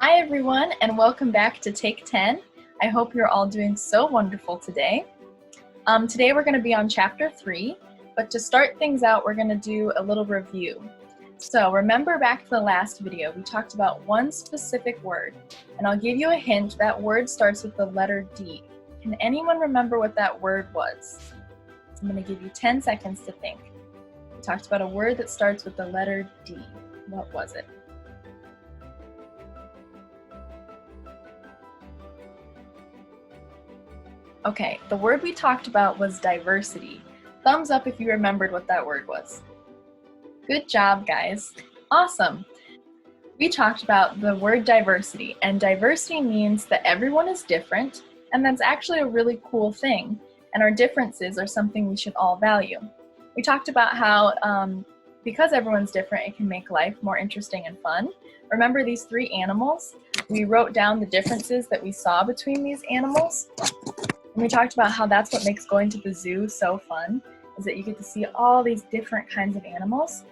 Hi everyone, and welcome back to Take 10. I hope you're all doing so wonderful today. Today we're going to be on Chapter 3, but to start things out, we're going to do a little review. So remember back to the last video, we talked about one specific word, and I'll give you a hint. That word starts with the letter D. Can anyone remember what that word was? So I'm going to give you 10 seconds to think. We talked about a word that starts with the letter D. What was it? Okay, the word we talked about was diversity. Thumbs up if you remembered what that word was. Good job, guys. Awesome. We talked about the word diversity, and diversity means that everyone is different, and that's actually a really cool thing, and our differences are something we should all value. We talked about how because everyone's different, it can make life more interesting and fun. Remember these three animals? We wrote down the differences that we saw between these animals. And we talked about how that's what makes going to the zoo so fun, is that you get to see all these different kinds of animals.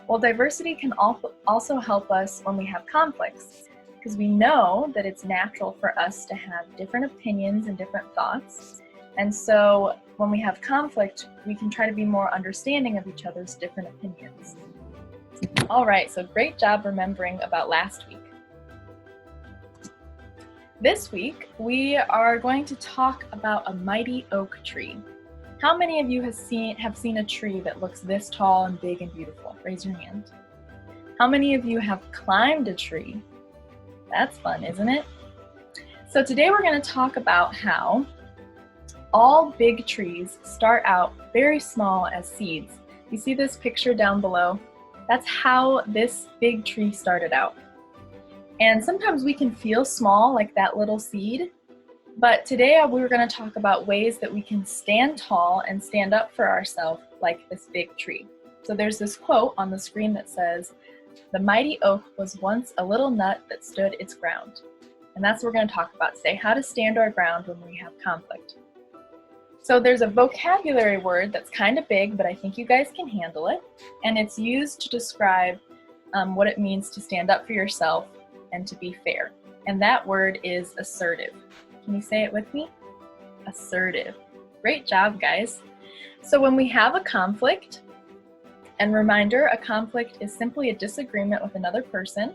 Well, diversity can also help us when we have conflicts, because we know that it's natural for us to have different opinions and different thoughts. And so when we have conflict, we can try to be more understanding of each other's different opinions. All right, so great job remembering about last week. This week, we are going to talk about a mighty oak tree. How many of you have seen a tree that looks this tall and big and beautiful? Raise your hand. How many of you have climbed a tree? That's fun, isn't it? So today we're going to talk about how all big trees start out very small as seeds. You see this picture down below? That's how this big tree started out. And sometimes we can feel small, like that little seed, but today we're going to talk about ways that we can stand tall and stand up for ourselves like this big tree. So there's this quote on the screen that says, "The mighty oak was once a little nut that stood its ground." And that's what we're going to talk about today, how to stand our ground when we have conflict. So there's a vocabulary word that's kind of big, but I think you guys can handle it. And it's used to describe what it means to stand up for yourself and to be fair. And that word is assertive. Can you say it with me? Assertive. Great job, guys. So when we have a conflict, and reminder, a conflict is simply a disagreement with another person,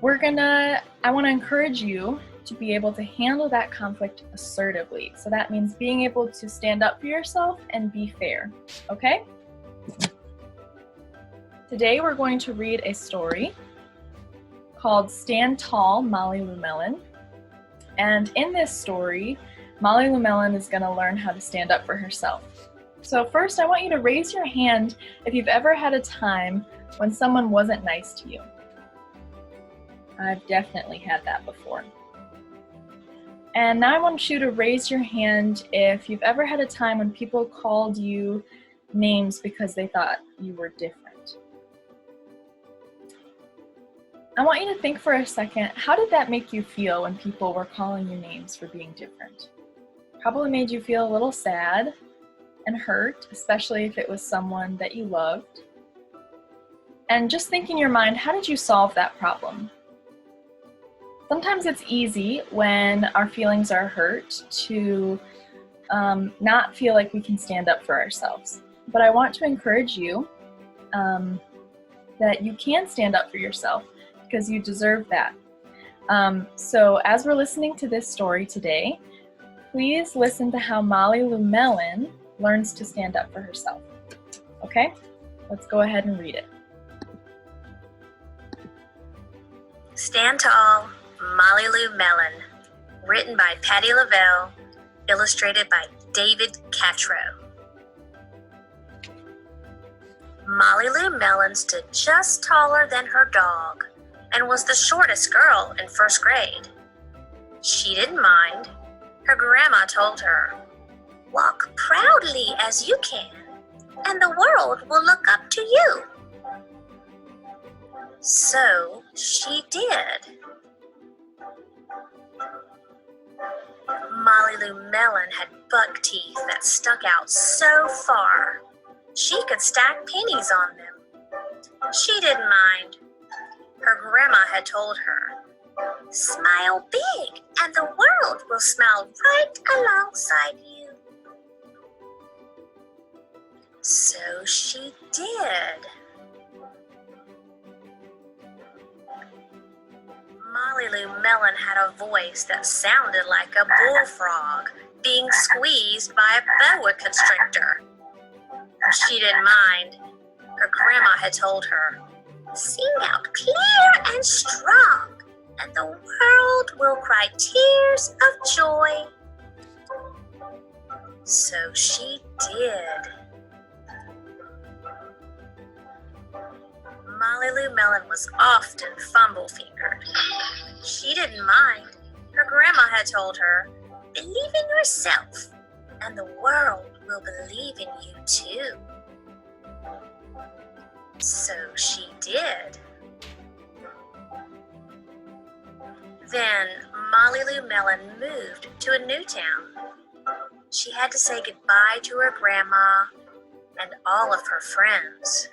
I want to encourage you to be able to handle that conflict assertively. So that means being able to stand up for yourself and be fair, okay? Today we're going to read a story called Stand Tall, Molly Llewellyn. And in this story, Molly Llewellyn is going to learn how to stand up for herself. So first, I want you to raise your hand if you've ever had a time when someone wasn't nice to you. I've definitely had that before. And now I want you to raise your hand if you've ever had a time when people called you names because they thought you were different. I want you to think for a second, how did that make you feel when people were calling you names for being different? Probably made you feel a little sad and hurt, especially if it was someone that you loved. And just think in your mind, how did you solve that problem? Sometimes it's easy when our feelings are hurt to not feel like we can stand up for ourselves. But I want to encourage you that you can stand up for yourself, because you deserve that. So as we're listening to this story today, please listen to how Molly Llewellyn learns to stand up for herself. Okay? Let's go ahead and read it. Stand Tall, Molly Llewellyn, written by Patty Lavelle, illustrated by David Catrow. Molly Llewellyn stood just taller than her dog, and was the shortest girl in first grade. She didn't mind. Her grandma told her, "Walk proudly as you can, and the world will look up to you." So she did. Molly Llewellyn had buck teeth that stuck out so far, she could stack pennies on them. She didn't mind. Her grandma had told her, "Smile big and the world will smile right alongside you." So she did. Molly Lou Melon had a voice that sounded like a bullfrog being squeezed by a boa constrictor. She didn't mind. Her grandma had told her, "Sing out clear and strong, and the world will cry tears of joy." So she did. Molly Lou Melon was often fumble-fingered. She didn't mind. Her grandma had told her, "Believe in yourself, and the world will believe in you too." So she did. Then Molly Lou Melon moved to a new town. She had to say goodbye to her grandma and all of her friends,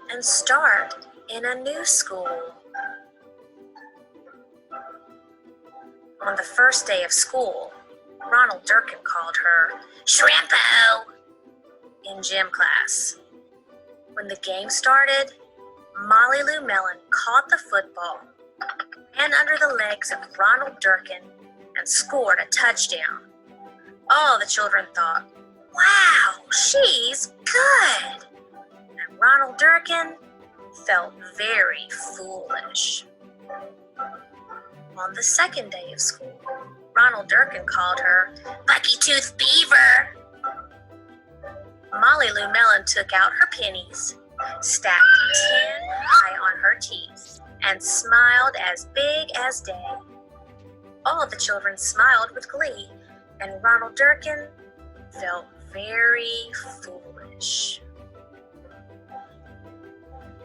and start in a new school. On the first day of school, Ronald Durkin called her "Shrimpo" in gym class. When the game started, Molly Lou Melon caught the football, ran under the legs of Ronald Durkin, and scored a touchdown. All the children thought, "Wow, she's good." And Ronald Durkin felt very foolish. On the second day of school, Ronald Durkin called her "Bucky-Tooth Beaver." Molly Lou Melon took out her pennies, stacked 10 high on her teeth, and smiled as big as day. All the children smiled with glee, and Ronald Durkin felt very foolish.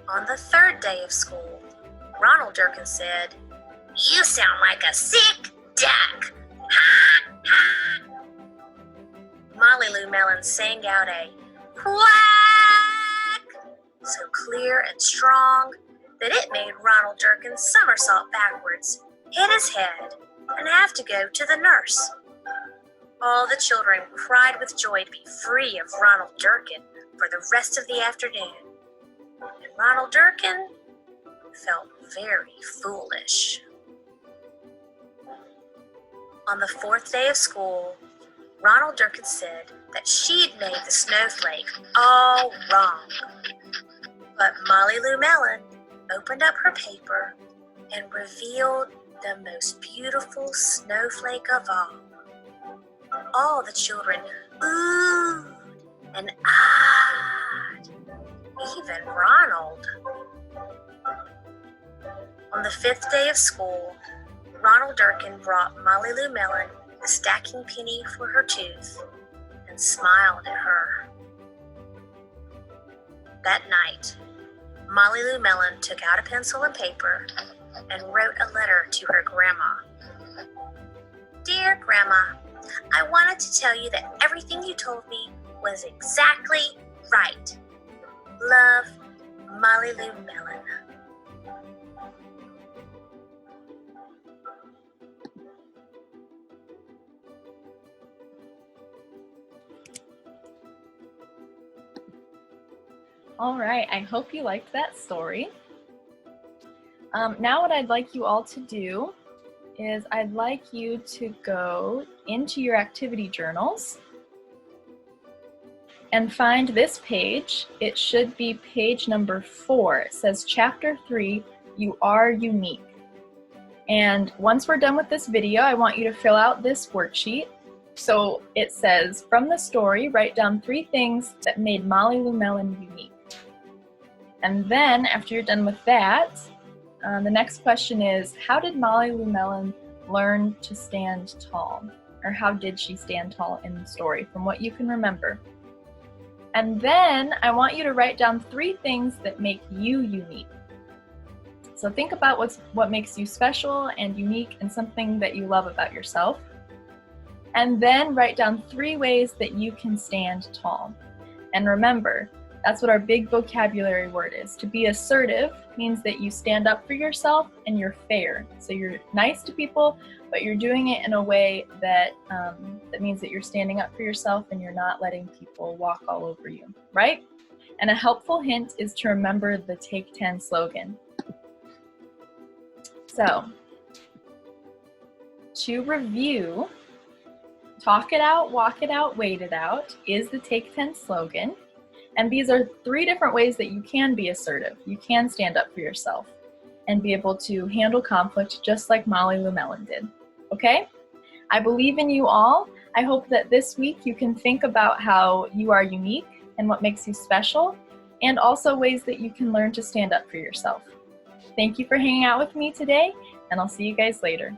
On the third day of school, Ronald Durkin said, "You sound like a sick duck. Ha, ha." Molly Lou Melon sang out a quack so clear and strong that it made Ronald Durkin somersault backwards, hit his head, and have to go to the nurse. All the children cried with joy to be free of Ronald Durkin for the rest of the afternoon. And Ronald Durkin felt very foolish. On the fourth day of school, Ronald Durkin said that she'd made the snowflake all wrong. But Molly Lou Melon opened up her paper and revealed the most beautiful snowflake of all. All the children oohed and ahed, even Ronald. On the fifth day of school, Ronald Durkin brought Molly Lou Melon a stacking penny for her tooth and smiled at her. That night, Molly Lou Melon took out a pencil and paper and wrote a letter to her grandma. "Dear Grandma, I wanted to tell you that everything you told me was exactly right. Love, Molly Lou Melon." All right, I hope you liked that story. Now what I'd like you all to do is I'd like you to go into your activity journals and find this page. It should be page number 4. It says Chapter 3, You Are Unique. And once we're done with this video, I want you to fill out this worksheet. So it says, from the story, write down 3 things that made Molly Lou Melon unique. And then, after you're done with that, the next question is, how did Molly Lou Melon learn to stand tall? Or how did she stand tall in the story, from what you can remember? And then, I want you to write down 3 things that make you unique. So think about what makes you special and unique and something that you love about yourself. And then write down 3 ways that you can stand tall. And remember, That's what our big vocabulary word is. To be assertive means that you stand up for yourself and you're fair. So you're nice to people, but you're doing it in a way that that means that you're standing up for yourself and you're not letting people walk all over you, right? And a helpful hint is to remember the Take 10 slogan. So, to review, talk it out, walk it out, wait it out is the Take 10 slogan. And these are 3 different ways that you can be assertive. You can stand up for yourself and be able to handle conflict just like Molly Llewellyn did. Okay? I believe in you all. I hope that this week you can think about how you are unique and what makes you special, and also ways that you can learn to stand up for yourself. Thank you for hanging out with me today, and I'll see you guys later.